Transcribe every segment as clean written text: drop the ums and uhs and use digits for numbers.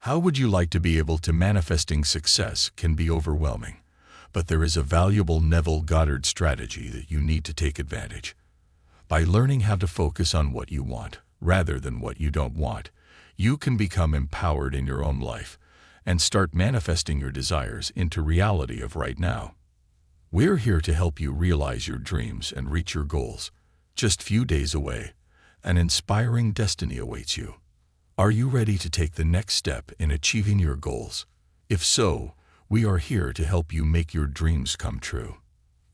How would you like to be able to manifesting success can be overwhelming, but there is a valuable Neville Goddard strategy that you need to take advantage. By learning how to focus on what you want rather than what you don't want, you can become empowered in your own life and start manifesting your desires into reality of right now. We're here to help you realize your dreams and reach your goals. Just few days away, an inspiring destiny awaits you. Are you ready to take the next step in achieving your goals? If so, we are here to help you make your dreams come true.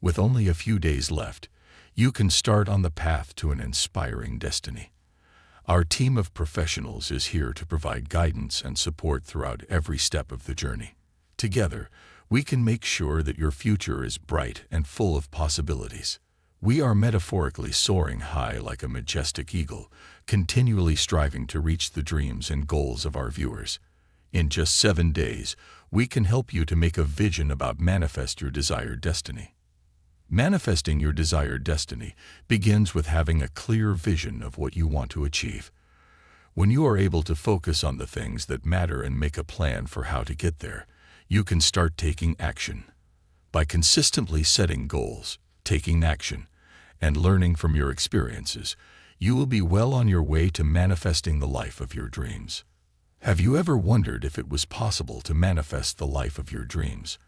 With only a few days left, you can start on the path to an inspiring destiny. Our team of professionals is here to provide guidance and support throughout every step of the journey. Together, we can make sure that your future is bright and full of possibilities. We are metaphorically soaring high like a majestic eagle, continually striving to reach the dreams and goals of our viewers. In just 7 days, we can help you to make a vision about manifest your desired destiny. Manifesting your desired destiny begins with having a clear vision of what you want to achieve. When you are able to focus on the things that matter and make a plan for how to get there, you can start taking action. By consistently setting goals, taking action, and learning from your experiences, you will be well on your way to manifesting the life of your dreams. Have you ever wondered if it was possible to manifest the life of your dreams?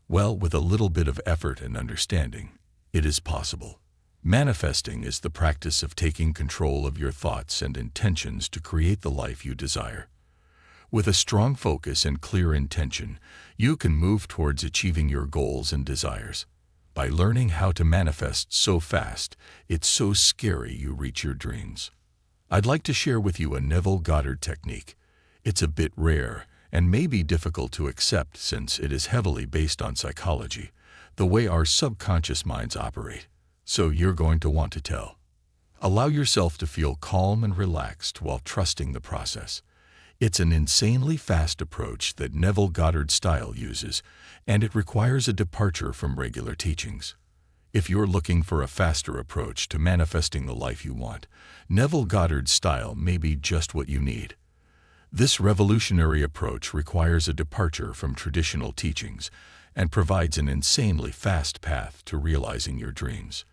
Well, with a little bit of effort and understanding, it is possible. Manifesting is the practice of taking control of your thoughts and intentions to create the life you desire. With a strong focus and clear intention, you can move towards achieving your goals and desires. By learning how to manifest so fast, it's so scary you reach your dreams. I'd like to share with you a Neville Goddard technique. It's a bit rare and may be difficult to accept since it is heavily based on psychology, the way our subconscious minds operate. So you're going to want to tell. Allow yourself to feel calm and relaxed while trusting the process. It's an insanely fast approach that Neville Goddard style uses, and it requires a departure from regular teachings. If you're looking for a faster approach to manifesting the life you want, Neville Goddard style may be just what you need. This revolutionary approach requires a departure from traditional teachings and provides an insanely fast path to realizing your dreams.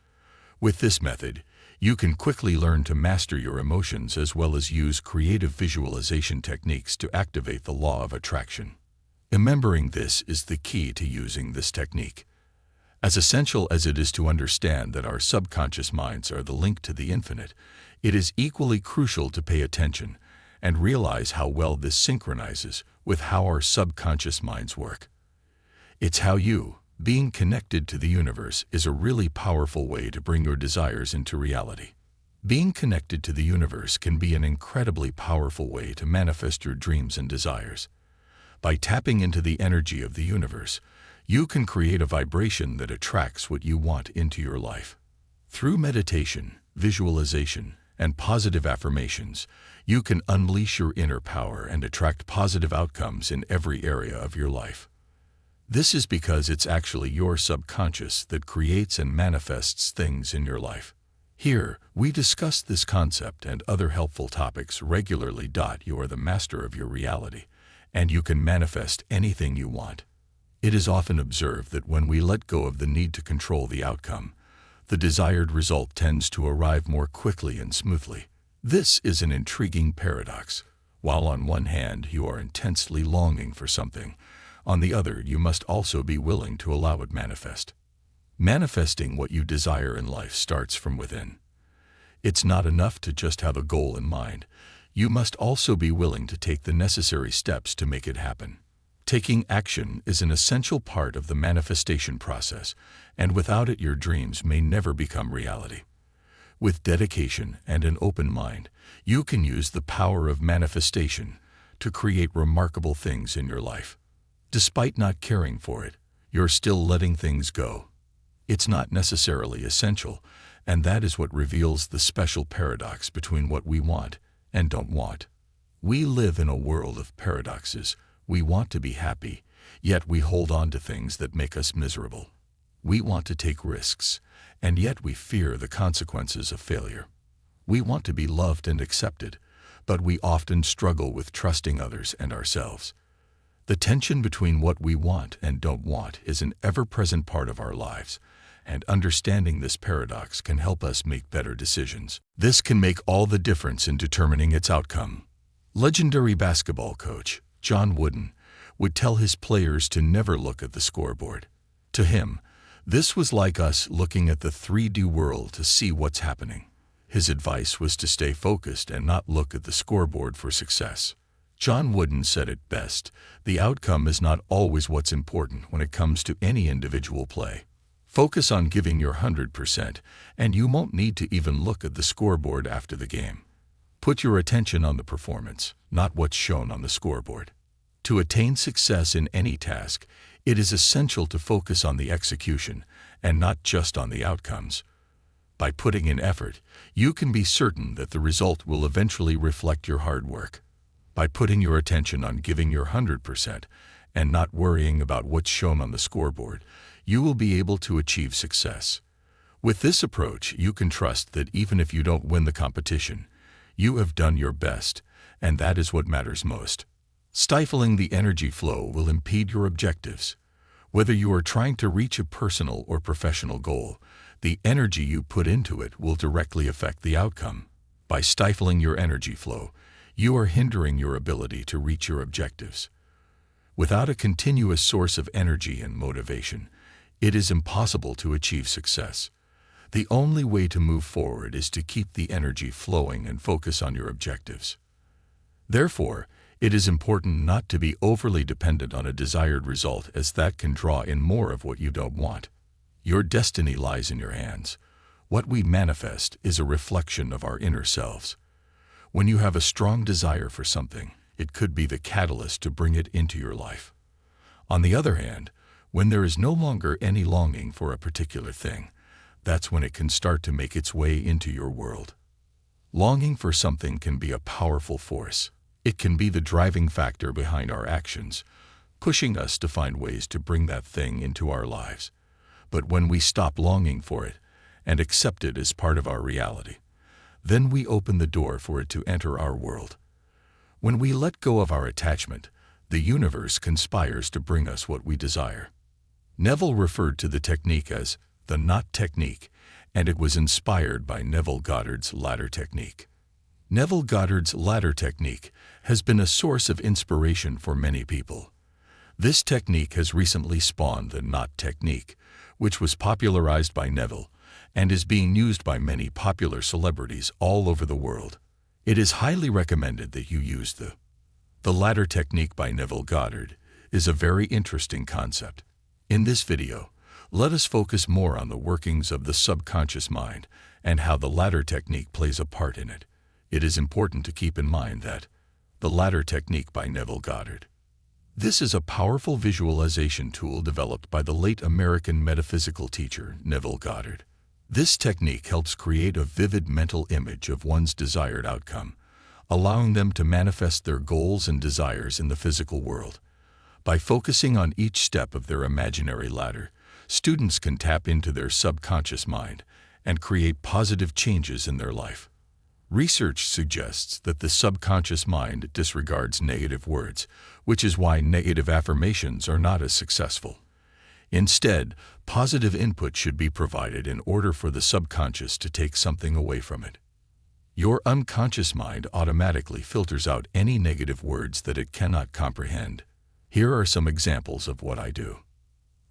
With this method, you can quickly learn to master your emotions as well as use creative visualization techniques to activate the law of attraction. Remembering this is the key to using this technique. As essential as it is to understand that our subconscious minds are the link to the infinite, it is equally crucial to pay attention and realize how well this synchronizes with how our subconscious minds work. It's how you, being connected to the universe, is a really powerful way to bring your desires into reality. Being connected to the universe can be an incredibly powerful way to manifest your dreams and desires. By tapping into the energy of the universe, you can create a vibration that attracts what you want into your life. Through meditation, visualization, and positive affirmations, you can unleash your inner power and attract positive outcomes in every area of your life. This is because it's actually your subconscious that creates and manifests things in your life. Here, we discuss this concept and other helpful topics regularly. You are the master of your reality, and you can manifest anything you want. It is often observed that when we let go of the need to control the outcome, the desired result tends to arrive more quickly and smoothly. This is an intriguing paradox. While on one hand you are intensely longing for something, on the other you must also be willing to allow it manifest. Manifesting what you desire in life starts from within. It's not enough to just have a goal in mind. You must also be willing to take the necessary steps to make it happen. Taking action is an essential part of the manifestation process, and without it your dreams may never become reality. With dedication and an open mind, you can use the power of manifestation to create remarkable things in your life. Despite not caring for it, you're still letting things go. It's not necessarily essential, and that is what reveals the special paradox between what we want and don't want. We live in a world of paradoxes. We want to be happy, yet we hold on to things that make us miserable. We want to take risks, and yet we fear the consequences of failure. We want to be loved and accepted, but we often struggle with trusting others and ourselves. The tension between what we want and don't want is an ever-present part of our lives, and understanding this paradox can help us make better decisions. This can make all the difference in determining its outcome. Legendary basketball coach John Wooden would tell his players to never look at the scoreboard. To him, this was like us looking at the 3D world to see what's happening. His advice was to stay focused and not look at the scoreboard for success. John Wooden said it best, "The outcome is not always what's important when it comes to any individual play. Focus on giving your 100%, and you won't need to even look at the scoreboard after the game. Put your attention on the performance, not what's shown on the scoreboard." To attain success in any task, it is essential to focus on the execution and not just on the outcomes. By putting in effort, you can be certain that the result will eventually reflect your hard work. By putting your attention on giving your 100% and not worrying about what's shown on the scoreboard, you will be able to achieve success. With this approach, you can trust that even if you don't win the competition, you have done your best, and that is what matters most. Stifling the energy flow will impede your objectives. Whether you are trying to reach a personal or professional goal, the energy you put into it will directly affect the outcome. By stifling your energy flow, you are hindering your ability to reach your objectives. Without a continuous source of energy and motivation, it is impossible to achieve success. The only way to move forward is to keep the energy flowing and focus on your objectives. Therefore, it is important not to be overly dependent on a desired result, as that can draw in more of what you don't want. Your destiny lies in your hands. What we manifest is a reflection of our inner selves. When you have a strong desire for something, it could be the catalyst to bring it into your life. On the other hand, when there is no longer any longing for a particular thing, that's when it can start to make its way into your world. Longing for something can be a powerful force. It can be the driving factor behind our actions, pushing us to find ways to bring that thing into our lives. But when we stop longing for it and accept it as part of our reality, then we open the door for it to enter our world. When we let go of our attachment, the universe conspires to bring us what we desire. Neville referred to the technique as the knot technique, and it was inspired by Neville Goddard's ladder technique. Neville Goddard's ladder technique has been a source of inspiration for many people. This technique has recently spawned the knot technique, which was popularized by Neville and is being used by many popular celebrities all over the world. It is highly recommended that you use the ladder technique by Neville Goddard is a very interesting concept. In this video, let us focus more on the workings of the subconscious mind and how the ladder technique plays a part in it. It is important to keep in mind that the ladder technique by Neville Goddard. This is a powerful visualization tool developed by the late American metaphysical teacher Neville Goddard. This technique helps create a vivid mental image of one's desired outcome, allowing them to manifest their goals and desires in the physical world. By focusing on each step of their imaginary ladder, students can tap into their subconscious mind and create positive changes in their life. Research suggests that the subconscious mind disregards negative words, which is why negative affirmations are not as successful. Instead, positive input should be provided in order for the subconscious to take something away from it. Your unconscious mind automatically filters out any negative words that it cannot comprehend. Here are some examples of what I do.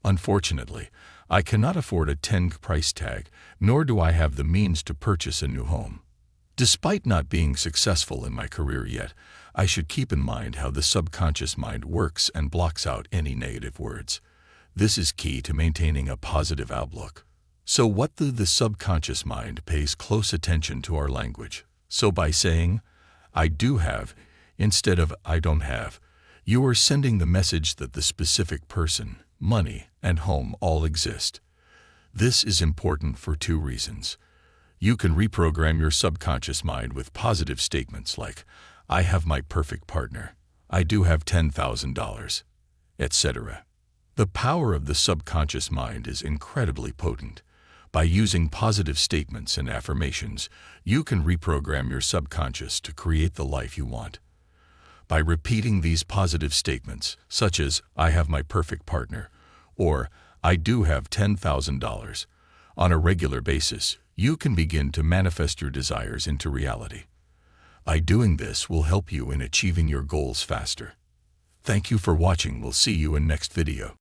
Unfortunately, I cannot afford a 10 price tag, nor do I have the means to purchase a new home. Despite not being successful in my career yet, I should keep in mind how the subconscious mind works and blocks out any negative words. This is key to maintaining a positive outlook. So what do the subconscious mind pays close attention to our language? So by saying, "I do have," instead of "I don't have," you are sending the message that the specific person, money, and home all exist. This is important for two reasons. You can reprogram your subconscious mind with positive statements like, "I have my perfect partner," "I do have $10,000," etc. The power of the subconscious mind is incredibly potent. By using positive statements and affirmations, you can reprogram your subconscious to create the life you want. By repeating these positive statements, such as, "I have my perfect partner," or "I do have $10,000," on a regular basis, you can begin to manifest your desires into reality. By doing this will help you in achieving your goals faster. Thank you for watching. We'll see you in next video.